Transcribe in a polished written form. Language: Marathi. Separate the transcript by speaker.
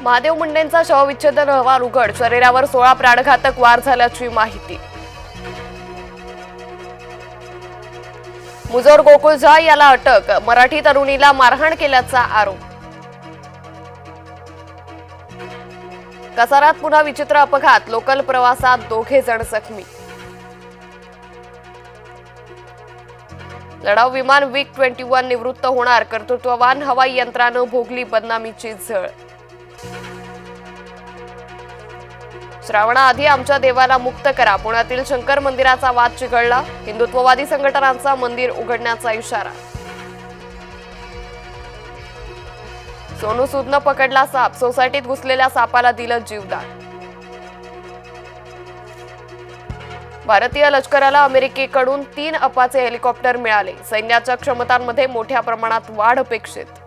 Speaker 1: महादेव मुंडेंचा शवविच्छेदन अहवाल उघड, शरीरावर 16 प्राणघातक वार झाल्याची माहिती. मुजोर गोकुळ झा याला अटक, मराठी तरुणीला मारहाण केल्याचा आरोप. कसारात पुन्हा विचित्र अपघात, लोकल प्रवासात 2 जण जखमी. लढाऊ विमान विक-21 निवृत्त होणार, कर्तृत्ववान हवाई यंत्रानं भोगली बदनामीची झळ. श्रावणाआधी आमच्या देवाला मुक्त करा, पुण्यातील शंकर मंदिराचा वाद चिघळला, हिंदुत्ववादी संघटनांचा मंदिर उघडण्याचा इशारा. सोनू सूदनं पकडला साप, सोसायटीत घुसलेल्या सापाला दिलं जीवदान. भारतीय लष्कराला अमेरिकेकडून 3 अपाचे हेलिकॉप्टर मिळाले, सैन्याच्या क्षमतांमध्ये मोठ्या प्रमाणात वाढ अपेक्षित.